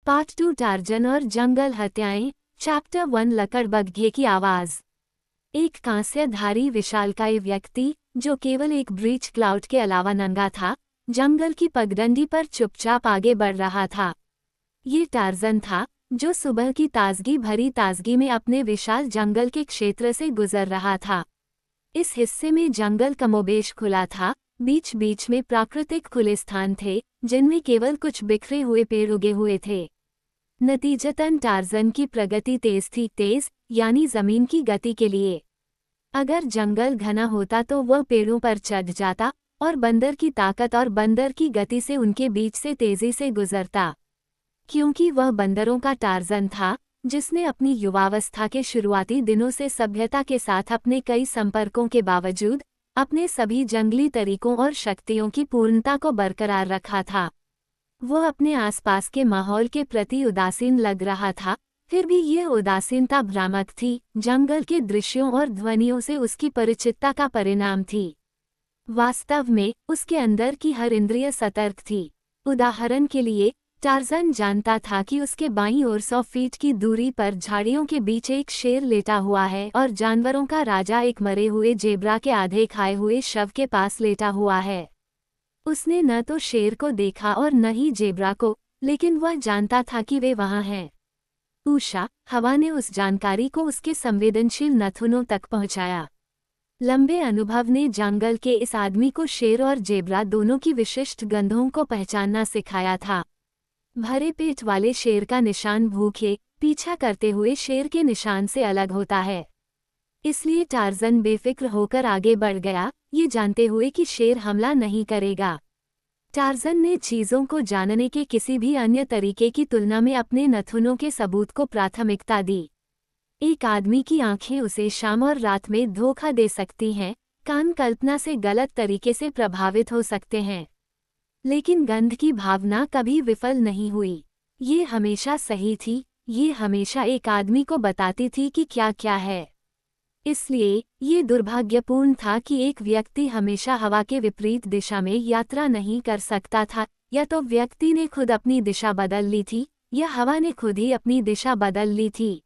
Part 2 torsion और जंगल हत्याएं। Chapter 1 लकड़बग्घे की आवाज। एक कांस्यधारी विशालकाय व्यक्ति जो केवल एक ब्रीच क्लाउड के अलावा नंगा था, जंगल की पगडंडी पर चुपचाप आगे बढ़ रहा था। ये टार्जन था जो सुबह की ताजगी भरी ताजगी में अपने विशाल जंगल के क्षेत्र से गुजर रहा था। इस हिस्से में जंगल कमोबेश खुला था, बीच बीच में प्राकृतिक खुले स्थान थे जिनमें केवल कुछ बिखरे हुए पेड़ उगे हुए थे। नतीजतन टार्जन की प्रगति तेज थी, तेज यानी जमीन की गति के लिए। अगर जंगल घना होता तो वह पेड़ों पर चढ़ जाता और बंदर की ताकत और बंदर की गति से उनके बीच से तेजी से गुजरता। क्योंकि वह बंदरों का टार्जन था जिसने अपनी युवावस्था के शुरुआती दिनों से सभ्यता के साथ अपने कई संपर्कों के बावजूद अपने सभी जंगली तरीकों और शक्तियों की पूर्णता को बरकरार रखा था। वह अपने आसपास के माहौल के प्रति उदासीन लग रहा था, फिर भी यह उदासीनता भ्रामक थी, जंगल के दृश्यों और ध्वनियों से उसकी परिचितता का परिणाम थी। वास्तव में उसके अंदर की हर इंद्रिय सतर्क थी। उदाहरण के लिए, टार्जन जानता था कि उसके बाईं ओर 100 फीट की दूरी पर झाड़ियों के बीच एक शेर लेटा हुआ है और जानवरों का राजा एक मरे हुए जेब्रा के आधे खाए हुए शव के पास लेटा हुआ है। उसने न तो शेर को देखा और न ही जेब्रा को, लेकिन वह जानता था कि वे वहां हैं। उषा, हवा ने उस जानकारी को उसके संवेदनशील नथुनों तक पहुंचाया। लंबे अनुभव ने जंगल के इस आदमी को शेर और जेब्रा दोनों की विशिष्ट गंधों को पहचानना सिखाया था। भरे पेट वाले शेर का निशान भूखे पीछा करते हुए शेर के निशान से अलग होता है। इसलिए टार्जन बेफिक्र होकर आगे बढ़ गया, ये जानते हुए कि शेर हमला नहीं करेगा। टार्जन ने चीज़ों को जानने के किसी भी अन्य तरीके की तुलना में अपने नथुनों के सबूत को प्राथमिकता दी। एक आदमी की आंखें उसे शाम और रात में धोखा दे सकती हैं, कान कल्पना से गलत तरीके से प्रभावित हो सकते हैं, लेकिन गंध की भावना कभी विफल नहीं हुई। ये हमेशा सही थी, ये हमेशा एक आदमी को बताती थी कि क्या क्या है। इसलिए ये दुर्भाग्यपूर्ण था कि एक व्यक्ति हमेशा हवा के विपरीत दिशा में यात्रा नहीं कर सकता था, या तो व्यक्ति ने खुद अपनी दिशा बदल ली थी या हवा ने खुद ही अपनी दिशा बदल ली थी।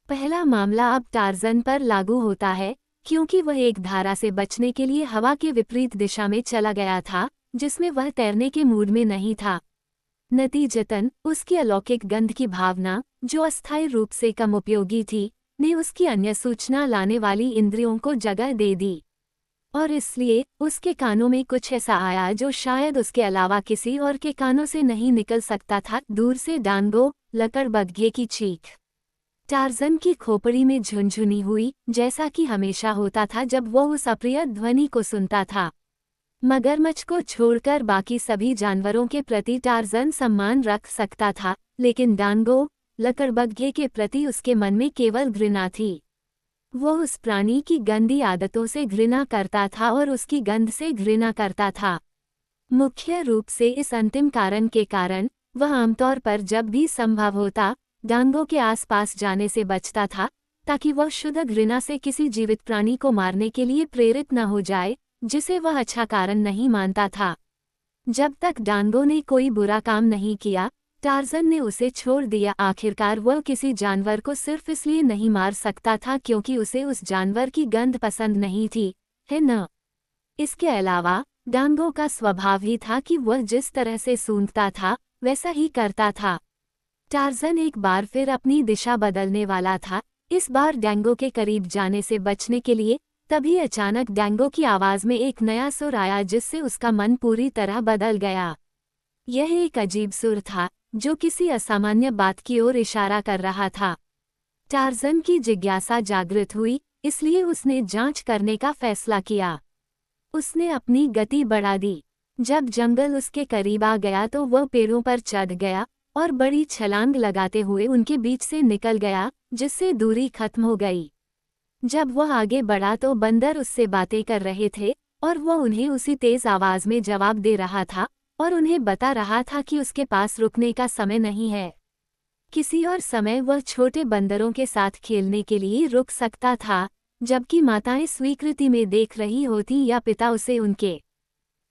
पहला मामला अब टार्जन पर लागू होता है, क्योंकि वह एक धारा से बचने के लिए हवा के विपरीत दिशा में चला गया था जिसमें वह तैरने के मूड में नहीं था। नतीजतन उसकी अलौकिक गंध की भावना, जो अस्थायी रूप से कम उपयोगी थी, ने उसकी अन्य सूचना लाने वाली इंद्रियों को जगह दे दी, और इसलिए उसके कानों में कुछ ऐसा आया जो शायद उसके अलावा किसी और के कानों से नहीं निकल सकता था। दूर से डांगो, लकड़बग्घे की चीख टार्जन की खोपड़ी में झुनझुनी हुई, जैसा कि हमेशा होता था जब वह उस अप्रिय ध्वनि को सुनता था। मगरमच्छ को छोड़कर बाकी सभी जानवरों के प्रति टार्जन सम्मान रख सकता था, लेकिन डांगो, लकड़बग्घे के प्रति उसके मन में केवल घृणा थी। वह उस प्राणी की गंदी आदतों से घृणा करता था और उसकी गंध से घृणा करता था। मुख्य रूप से इस अंतिम कारण के कारण वह आमतौर पर जब भी संभव होता डांगो के आसपास जाने से बचता था, ताकि वह शुद्ध घृणा से किसी जीवित प्राणी को मारने के लिए प्रेरित न हो जाए जिसे वह अच्छा कारण नहीं मानता था। जब तक डांगो ने कोई बुरा काम नहीं किया, टार्जन ने उसे छोड़ दिया। आखिरकार वह किसी जानवर को सिर्फ इसलिए नहीं मार सकता था क्योंकि उसे उस जानवर की गंध पसंद नहीं थी, है न? इसके अलावा डांगो का स्वभाव ही था कि वह जिस तरह से सूंघता था वैसा ही करता था। टार्जन एक बार फिर अपनी दिशा बदलने वाला था, इस बार डांगो के करीब जाने से बचने के लिए। तभी अचानक डांगो की आवाज में एक नया सुर आया जिससे उसका मन पूरी तरह बदल गया। यह एक अजीब सुर था जो किसी असामान्य बात की ओर इशारा कर रहा था। टार्जन की जिज्ञासा जागृत हुई, इसलिए उसने जांच करने का फैसला किया। उसने अपनी गति बढ़ा दी। जब जंगल उसके करीब आ गया तो वह पेड़ों पर चढ़ गया और बड़ी छलांग लगाते हुए उनके बीच से निकल गया, जिससे दूरी खत्म हो गई। जब वह आगे बढ़ा तो बंदर उससे बातें कर रहे थे और वह उन्हें उसी तेज आवाज में जवाब दे रहा था और उन्हें बता रहा था कि उसके पास रुकने का समय नहीं है। किसी और समय वह छोटे बंदरों के साथ खेलने के लिए रुक सकता था, जबकि माताएं स्वीकृति में देख रही होती या पिता उसे उनके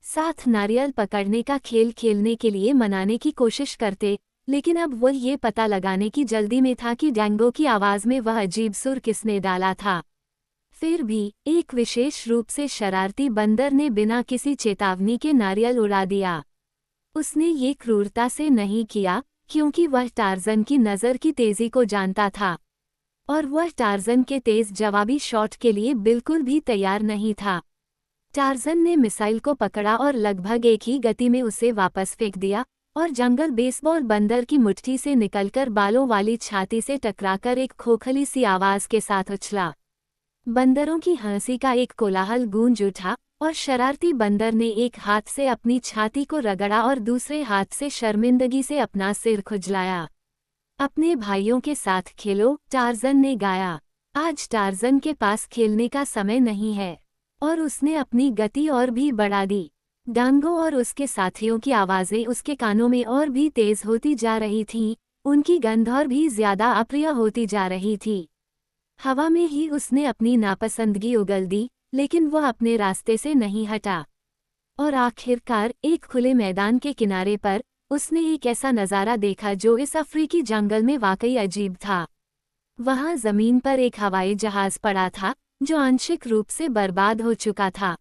साथ नारियल पकड़ने का खेल खेलने के लिए मनाने की कोशिश करते, लेकिन अब वह ये पता लगाने की जल्दी में था कि डैंगो की आवाज़ में वह अजीब सुर किसने डाला था। फिर भी एक विशेष रूप से शरारती बंदर ने बिना किसी चेतावनी के नारियल उड़ा दिया। उसने ये क्रूरता से नहीं किया, क्योंकि वह टार्ज़न की नज़र की तेज़ी को जानता था और वह टार्ज़न के तेज़ जवाबी शॉट के लिए बिल्कुल भी तैयार नहीं था। टार्ज़न ने मिसाइल को पकड़ा और लगभग एक ही गति में उसे वापस फेंक दिया और जंगल बेसबॉल बंदर की मुट्ठी से निकलकर बालों वाली छाती से टकराकर एक खोखली सी आवाज़ के साथ उछला। बंदरों की हंसी का एक कोलाहल गूंज उठा और शरारती बंदर ने एक हाथ से अपनी छाती को रगड़ा और दूसरे हाथ से शर्मिंदगी से अपना सिर खुजलाया। अपने भाइयों के साथ खेलो, टार्ज़न ने गाया। आज टार्ज़न के पास खेलने का समय नहीं है और उसने अपनी गति और भी बढ़ा दी। डांगो और उसके साथियों की आवाज़ें उसके कानों में और भी तेज होती जा रही थीं, उनकी गंध और भी ज्यादा अप्रिय होती जा रही थी। हवा में ही उसने अपनी नापसंदगी उगल दी, लेकिन वह अपने रास्ते से नहीं हटा। और आखिरकार एक खुले मैदान के किनारे पर उसने एक ऐसा नज़ारा देखा जो इस अफ्रीकी जंगल में वाकई अजीब था। वहां जमीन पर एक हवाई जहाज पड़ा था जो आंशिक रूप से बर्बाद हो चुका था,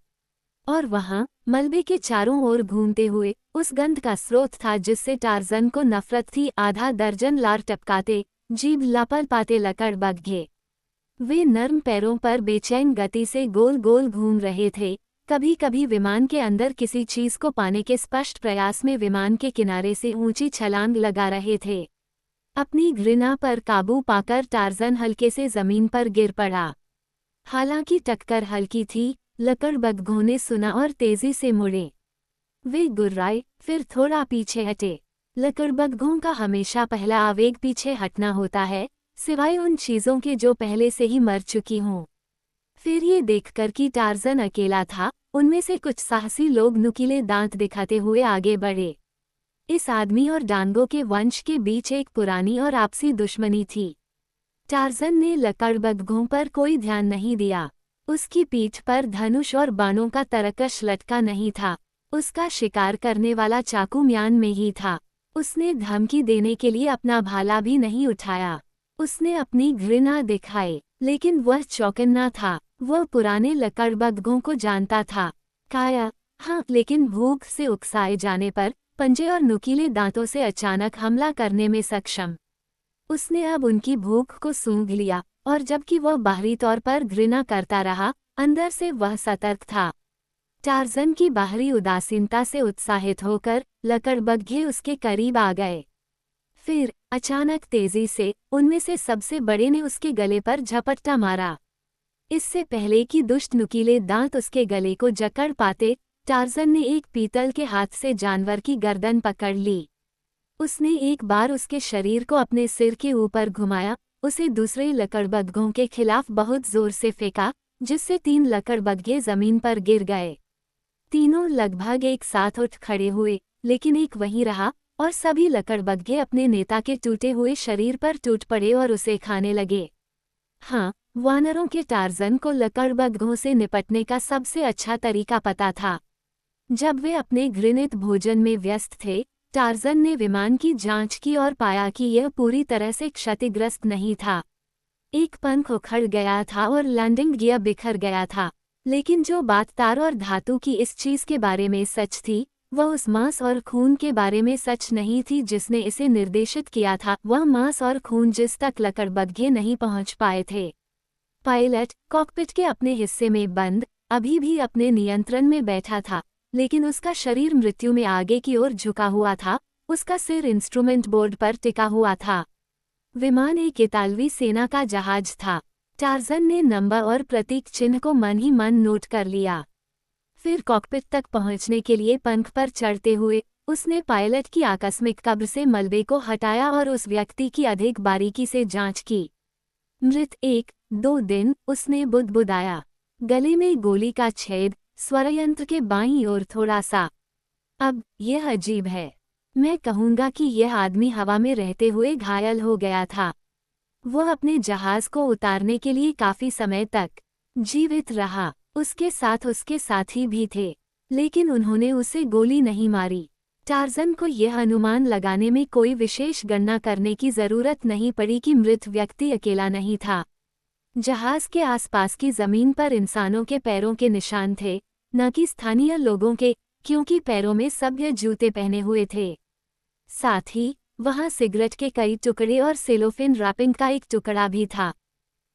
और वहां मलबे के चारों ओर घूमते हुए उस गंध का स्रोत था जिससे टार्ज़न को नफरत थी। आधा दर्जन लार टपकाते, जीभ लपलपाते लकड़बग्घे। वे नर्म पैरों पर बेचैन गति से गोल गोल घूम रहे थे, कभी कभी विमान के अंदर किसी चीज को पाने के स्पष्ट प्रयास में विमान के किनारे से ऊंची छलांग लगा रहे थे। अपनी घृणा पर काबू पाकर टार्ज़न हल्के से जमीन पर गिर पड़ा। हालांकि टक्कर हल्की थी, लकड़बग्घों ने सुना और तेजी से मुड़े। वे गुर्राए, फिर थोड़ा पीछे हटे। लकड़बग्घों का हमेशा पहला आवेग पीछे हटना होता है, सिवाय उन चीज़ों के जो पहले से ही मर चुकी हों। फिर ये देखकर कि टार्ज़न अकेला था, उनमें से कुछ साहसी लोग नुकीले दांत दिखाते हुए आगे बढ़े। इस आदमी और डांगो के वंश के बीच एक पुरानी और आपसी दुश्मनी थी। टार्ज़न ने लकड़बग्घों पर कोई ध्यान नहीं दिया। उसकी पीठ पर धनुष और बाणों का तरकश लटका नहीं था, उसका शिकार करने वाला चाकू म्यान में ही था। उसने धमकी देने के लिए अपना भाला भी नहीं उठाया। उसने अपनी घृणा दिखाई, लेकिन वह चौकन्ना था। वह पुराने लकड़बग्घों को जानता था। काया, हाँ, लेकिन भूख से उकसाए जाने पर पंजे और नुकीले दांतों से अचानक हमला करने में सक्षम। उसने अब उनकी भूख को सूंघ लिया, और जबकि वह बाहरी तौर पर घृणा करता रहा, अंदर से वह सतर्क था। टार्ज़न की बाहरी उदासीनता से उत्साहित होकर लकड़बग्घे उसके करीब आ गए। फिर अचानक तेजी से उनमें से सबसे बड़े ने उसके गले पर झपट्टा मारा। इससे पहले कि दुष्ट नुकीले दांत उसके गले को जकड़ पाते, टार्ज़न ने एक पीतल के हाथ से जानवर की गर्दन पकड़ ली। उसने एक बार उसके शरीर को अपने सिर के ऊपर घुमाया, उसे दूसरे लकड़बग्घों के खिलाफ बहुत जोर से फेंका, जिससे 3 लकड़बग्घे जमीन पर गिर गए। तीनों लगभग एक साथ उठ खड़े हुए, लेकिन एक वहीं रहा और सभी लकड़बग्घे अपने नेता के टूटे हुए शरीर पर टूट पड़े और उसे खाने लगे। हाँ, वानरों के टार्ज़न को लकड़बग्घों से निपटने का सबसे अच्छा तरीका पता था। जब वे अपने घृणित भोजन में व्यस्त थे, टार्ज़न ने विमान की जांच की और पाया कि यह पूरी तरह से क्षतिग्रस्त नहीं था। एक पंख उखड़ गया था और लैंडिंग गियर बिखर गया था, लेकिन जो बात तार और धातु की इस चीज़ के बारे में सच थी, वह उस मांस और खून के बारे में सच नहीं थी जिसने इसे निर्देशित किया था। वह मांस और खून जिस तक लकड़बग्घे नहीं पहुंच पाए थे। पायलट कॉकपिट के अपने हिस्से में बंद, अभी भी अपने नियंत्रण में बैठा था, लेकिन उसका शरीर मृत्यु में आगे की ओर झुका हुआ था, उसका सिर इंस्ट्रूमेंट बोर्ड पर टिका हुआ था। विमान एक इतालवी सेना का जहाज था। टार्ज़न ने नंबर और प्रतीक चिन्ह को मन ही मन नोट कर लिया। फिर कॉकपिट तक पहुंचने के लिए पंख पर चढ़ते हुए उसने पायलट की आकस्मिक कब्र से मलबे को हटाया और उस व्यक्ति की अधिक बारीकी से जांच की। मृत 1-2 दिन, उसने बुदबुदाया। गले में गोली का छेद, स्वरयंत्र के बाईं ओर थोड़ा सा। अब यह अजीब है। मैं कहूँगा कि यह आदमी हवा में रहते हुए घायल हो गया था। वह अपने जहाज को उतारने के लिए काफी समय तक जीवित रहा। उसके साथ उसके साथी भी थे, लेकिन उन्होंने उसे गोली नहीं मारी। टार्ज़न को यह अनुमान लगाने में कोई विशेष गणना करने की जरूरत नहीं पड़ी कि मृत व्यक्ति अकेला नहीं था। जहाज के आसपास की जमीन पर इंसानों के पैरों के निशान थे, न कि स्थानीय लोगों के, क्योंकि पैरों में सभ्य जूते पहने हुए थे। साथ ही वहां सिगरेट के कई टुकड़े और सेलोफेन रैपिंग का एक टुकड़ा भी था।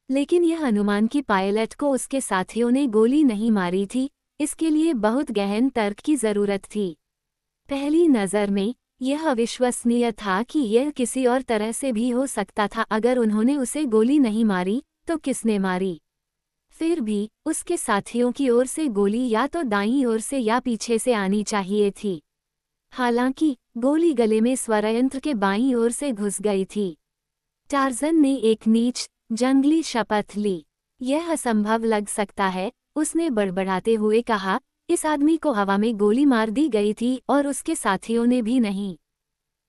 लेकिन यह अनुमान कि पायलट को उसके साथियों ने गोली नहीं मारी थी, इसके लिए बहुत गहन तर्क की जरूरत थी। पहली नज़र में यह अविश्वसनीय था कि यह किसी और तरह से भी हो सकता था। अगर उन्होंने उसे गोली नहीं मारी तो किसने मारी? फिर भी उसके साथियों की ओर से गोली या तो दाईं ओर से या पीछे से आनी चाहिए थी। हालांकि गोली गले में स्वरयंत्र के बाईं ओर से घुस गई थी। टार्ज़न ने एक नीच जंगली शपथ ली। यह असंभव लग सकता है, उसने बड़बड़ाते हुए कहा। इस आदमी को हवा में गोली मार दी गई थी और उसके साथियों ने भी नहीं।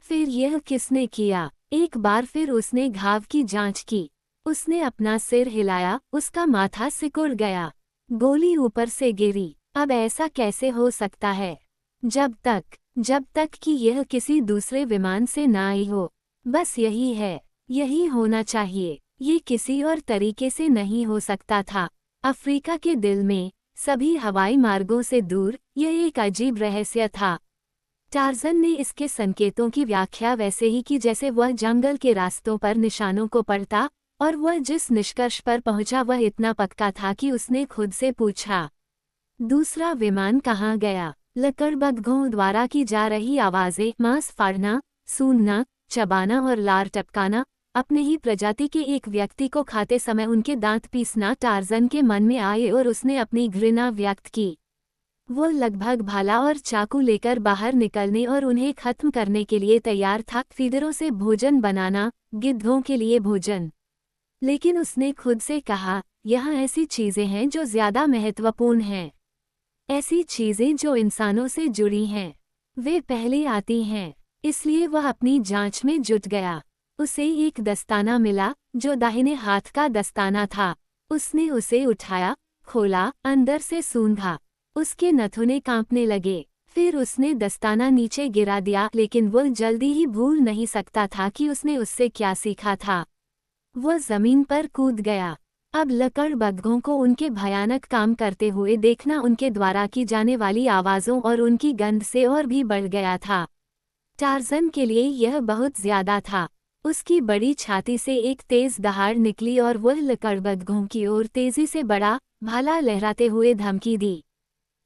फिर यह किसने किया? एक बार फिर उसने घाव की जांच की। उसने अपना सिर हिलाया, उसका माथा सिकुड़ गया। गोली ऊपर से गिरी। अब ऐसा कैसे हो सकता है? जब तक कि यह किसी दूसरे विमान से ना आई हो। बस यही है, यही होना चाहिए। ये किसी और तरीके से नहीं हो सकता था। अफ्रीका के दिल में, सभी हवाई मार्गों से दूर, यह एक अजीब रहस्य था। टार्ज़न ने इसके संकेतों की व्याख्या वैसे ही की जैसे वह जंगल के रास्तों पर निशानों को पढ़ता, और वह जिस निष्कर्ष पर पहुंचा वह इतना पक्का था कि उसने खुद से पूछा, दूसरा विमान कहाँ गया? लकड़बग्घों द्वारा की जा रही आवाज़ें, मांस फाड़ना, सूंघना, चबाना और लार टपकाना, अपने ही प्रजाति के एक व्यक्ति को खाते समय उनके दांत पीसना टार्ज़न के मन में आए और उसने अपनी घृणा व्यक्त की। वो लगभग भाला और चाकू लेकर बाहर निकलने और उन्हें खत्म करने के लिए तैयार था। फीदरों से भोजन बनाना, गिद्धों के लिए भोजन। लेकिन उसने खुद से कहा, यहाँ ऐसी चीज़ें हैं जो ज़्यादा महत्वपूर्ण हैं। ऐसी चीज़ें जो इंसानों से जुड़ी हैं। वे पहले आती हैं। इसलिए वह अपनी जांच में जुट गया। उसे एक दस्ताना मिला, जो दाहिने हाथ का दस्ताना था। उसने उसे उठाया, खोला, अंदर से सूंघा। उसके नथुने कांपने लगे। फिर उसने दस्ताना नीचे गिरा दिया, लेकिन वो जल्दी ही भूल नहीं सकता था कि उसने उससे क्या सीखा था। वह जमीन पर कूद गया। अब लकड़बग्घों को उनके भयानक काम करते हुए देखना उनके द्वारा की जाने वाली आवाज़ों और उनकी गंध से और भी बढ़ गया था। टार्ज़न के लिए यह बहुत ज्यादा था। उसकी बड़ी छाती से एक तेज दहाड़ निकली और वह लकड़बग्घों की ओर तेजी से बढ़ा, भाला लहराते हुए धमकी दी।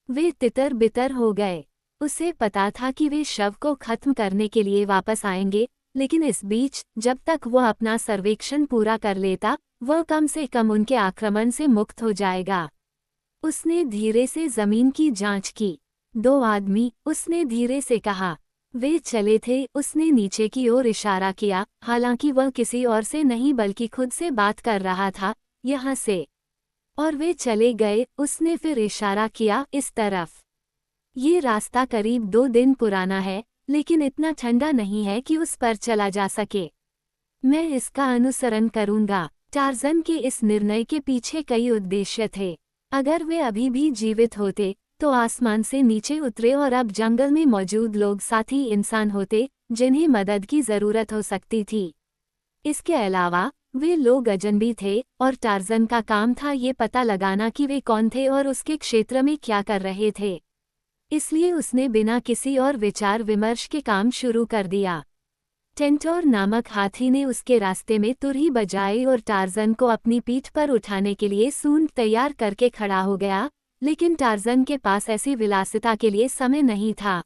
वे तितर बितर हो गए। उसे पता था कि वे शव को खत्म करने के लिए वापस आएंगे, लेकिन इस बीच जब तक वह अपना सर्वेक्षण पूरा कर लेता, वह कम से कम उनके आक्रमण से मुक्त हो जाएगा। उसने धीरे से जमीन की जांच की। 2 आदमी, उसने धीरे से कहा। वे चले थे। उसने नीचे की ओर इशारा किया, हालांकि वह किसी और से नहीं बल्कि खुद से बात कर रहा था, यहाँ से। और वे चले गए। उसने फिर इशारा किया, इस तरफ। ये रास्ता करीब 2 दिन पुराना है, लेकिन इतना ठंडा नहीं है कि उस पर चला जा सके। मैं इसका अनुसरण करूंगा। टार्ज़न के इस निर्णय के पीछे कई उद्देश्य थे। अगर वे अभी भी जीवित होते तो आसमान से नीचे उतरे और अब जंगल में मौजूद लोग साथी इंसान होते जिन्हें मदद की जरूरत हो सकती थी। इसके अलावा वे लोग अजनबी थे और टार्ज़न का काम था ये पता लगाना कि वे कौन थे और उसके क्षेत्र में क्या कर रहे थे। इसलिए उसने बिना किसी और विचार विमर्श के काम शुरू कर दिया। टेंटोर नामक हाथी ने उसके रास्ते में तुरही बजाई और टार्ज़न को अपनी पीठ पर उठाने के लिए सूंड तैयार करके खड़ा हो गया, लेकिन टार्ज़न के पास ऐसी विलासिता के लिए समय नहीं था।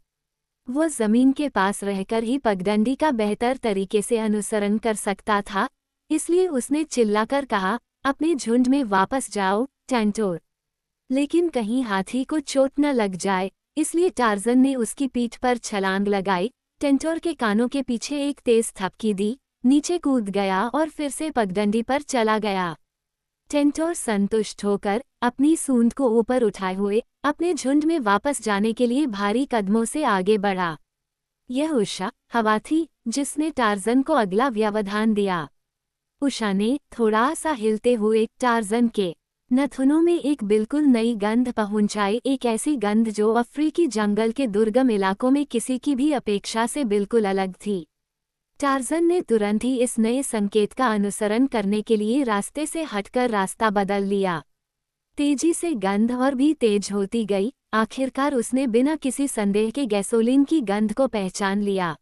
वो जमीन के पास रहकर ही पगडंडी का बेहतर तरीके से अनुसरण कर सकता था, इसलिए उसने चिल्लाकर कहा, अपने झुंड में वापस जाओ, टेंटोर। लेकिन कहीं हाथी को चोट न लग जाए, इसलिए टार्ज़न ने उसकी पीठ पर छलांग लगाई। टेंटोर के कानों के पीछे एक तेज थपकी दी, नीचे कूद गया और फिर से पगडंडी पर चला गया। टेंटोर संतुष्ट होकर अपनी सूंड को ऊपर उठाए हुए अपने झुंड में वापस जाने के लिए भारी कदमों से आगे बढ़ा। यह उषा हवा थी जिसने टार्ज़न को अगला व्यवधान दिया। उषा ने थोड़ा सा हिलते हुए टार्ज़न के नथुनों में एक बिल्कुल नई गंध पहुंचाई, एक ऐसी गंध जो अफ्रीकी जंगल के दुर्गम इलाकों में किसी की भी अपेक्षा से बिल्कुल अलग थी। टार्ज़न ने तुरंत ही इस नए संकेत का अनुसरण करने के लिए रास्ते से हटकर रास्ता बदल लिया। तेजी से गंध और भी तेज होती गई। आखिरकार उसने बिना किसी संदेह के गैसोलीन की गंध को पहचान लिया।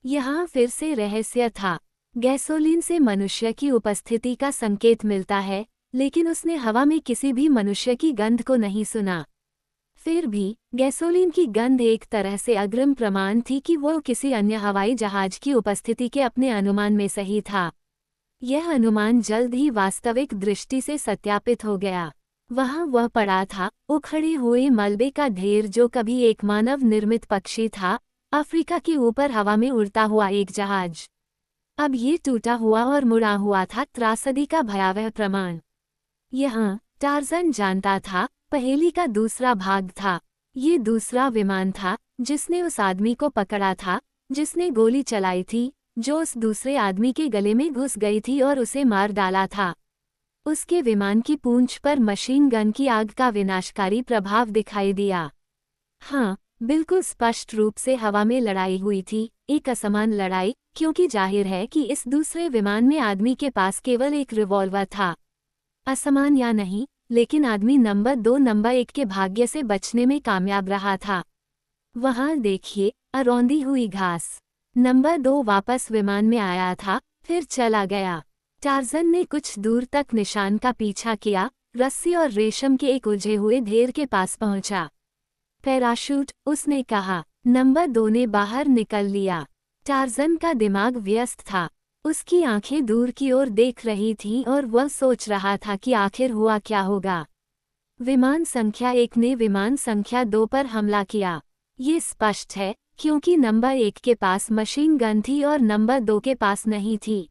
यहाँ फिर से रहस्य था। गैसोलीन से मनुष्य की उपस्थिति का संकेत मिलता है, लेकिन उसने हवा में किसी भी मनुष्य की गंध को नहीं सुना। फिर भी गैसोलीन की गंध एक तरह से अग्रिम प्रमाण थी कि वो किसी अन्य हवाई जहाज की उपस्थिति के अपने अनुमान में सही था। यह अनुमान जल्द ही वास्तविक दृष्टि से सत्यापित हो गया। वहां वह पड़ा था, उखड़े हुए मलबे का ढेर जो कभी एक मानव निर्मित पक्षी था, अफ्रीका के ऊपर हवा में उड़ता हुआ एक जहाज। अब ये टूटा हुआ और मुड़ा हुआ था त्रासदी का भयावह प्रमाण। यहाँ टार्ज़न जानता था, पहेली का दूसरा भाग था। ये दूसरा विमान था जिसने उस आदमी को पकड़ा था, जिसने गोली चलाई थी, जो उस दूसरे आदमी के गले में घुस गई थी और उसे मार डाला था। उसके विमान की पूंछ पर मशीन गन की आग का विनाशकारी प्रभाव दिखाई दिया। हाँ, बिल्कुल स्पष्ट रूप से हवा में लड़ाई हुई थी, एक असमान लड़ाई, क्योंकि जाहिर है कि इस दूसरे विमान में आदमी के पास केवल एक रिवॉल्वर था। असमान या नहीं, लेकिन आदमी नंबर 2 नंबर 1 के भाग्य से बचने में कामयाब रहा था। वहां देखिए, अरौंदी हुई घास। नंबर 2 वापस विमान में आया था, फिर चला गया। टार्ज़न ने कुछ दूर तक निशान का पीछा किया, रस्सी और रेशम के एक उलझे हुए ढेर के पास पहुंचा। पैराशूट, उसने कहा। नंबर 2 ने बाहर निकल लिया। टार्ज़न का दिमाग व्यस्त था। उसकी आंखें दूर की ओर देख रही थीं और वह सोच रहा था कि आखिर हुआ क्या होगा। विमान संख्या 1 ने विमान संख्या 2 पर हमला किया। ये स्पष्ट है, क्योंकि नंबर 1 के पास मशीन गन थी और नंबर 2 के पास नहीं थी।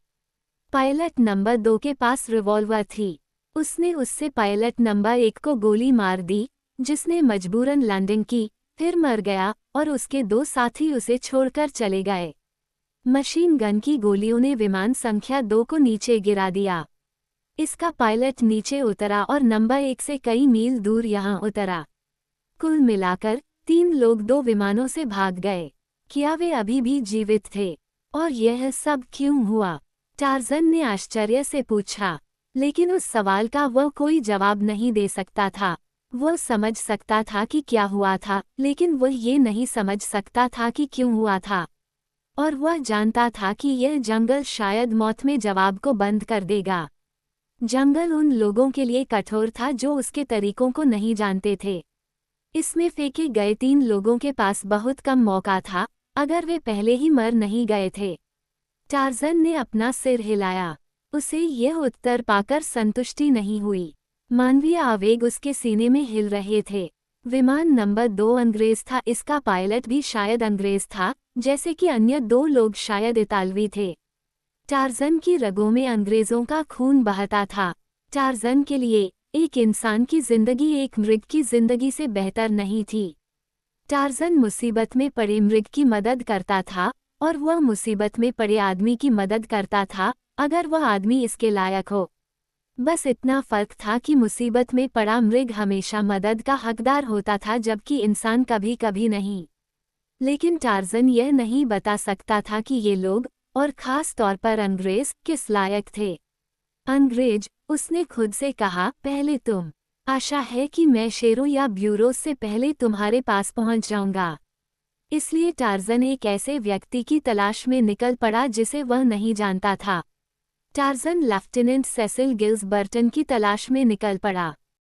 पायलट नंबर 2 के पास रिवॉल्वर थी। उसने उससे पायलट नंबर 1 को गोली मार दी, जिसने मजबूरन लैंडिंग की, फिर मर गया और उसके 2 साथी उसे छोड़कर चले गए। मशीन गन की गोलियों ने विमान संख्या 2 को नीचे गिरा दिया। इसका पायलट नीचे उतरा और नंबर 1 से कई मील दूर यहाँ उतरा। कुल मिलाकर 3 लोग 2 विमानों से भाग गए। क्या वे अभी भी जीवित थे? और यह सब क्यों हुआ? टार्ज़न ने आश्चर्य से पूछा। लेकिन उस सवाल का वह कोई जवाब नहीं दे सकता था। वह समझ सकता था कि क्या हुआ था, लेकिन वह ये नहीं समझ सकता था कि क्यों हुआ था। और वह जानता था कि यह जंगल शायद मौत में जवाब को बंद कर देगा। जंगल उन लोगों के लिए कठोर था जो उसके तरीकों को नहीं जानते थे। इसमें फेंके गए 3 लोगों के पास बहुत कम मौका था, अगर वे पहले ही मर नहीं गए थे। टार्ज़न ने अपना सिर हिलाया। उसे यह उत्तर पाकर संतुष्टि नहीं हुई। मानवीय आवेग उसके सीने में हिल रहे थे। विमान नंबर 2 अंग्रेज था, इसका पायलट भी शायद अंग्रेज था, जैसे कि अन्य 2 लोग शायद इतालवी थे। टार्ज़न की रगों में अंग्रेजों का खून बहता था। टार्ज़न के लिए एक इंसान की जिंदगी एक मृग की जिंदगी से बेहतर नहीं थी। टार्ज़न मुसीबत में पड़े मृग की मदद करता था और वह मुसीबत में पड़े आदमी की मदद करता था, अगर वह आदमी इसके लायक हो। बस इतना फर्क था कि मुसीबत में पड़ा मृग हमेशा मदद का हकदार होता था, जबकि इंसान कभी कभी नहीं। लेकिन टार्ज़न यह नहीं बता सकता था कि ये लोग, और खास तौर पर अंग्रेज, किस लायक थे। अंग्रेज, उसने खुद से कहा, पहले तुम। आशा है कि मैं शेरों या ब्यूरो से पहले तुम्हारे पास पहुंच जाऊंगा। इसलिए टार्ज़न एक ऐसे व्यक्ति की तलाश में निकल पड़ा जिसे वह नहीं जानता था। Tarzan lieutenant Cecil Gills Burton की तलाश में निकल पड़ा।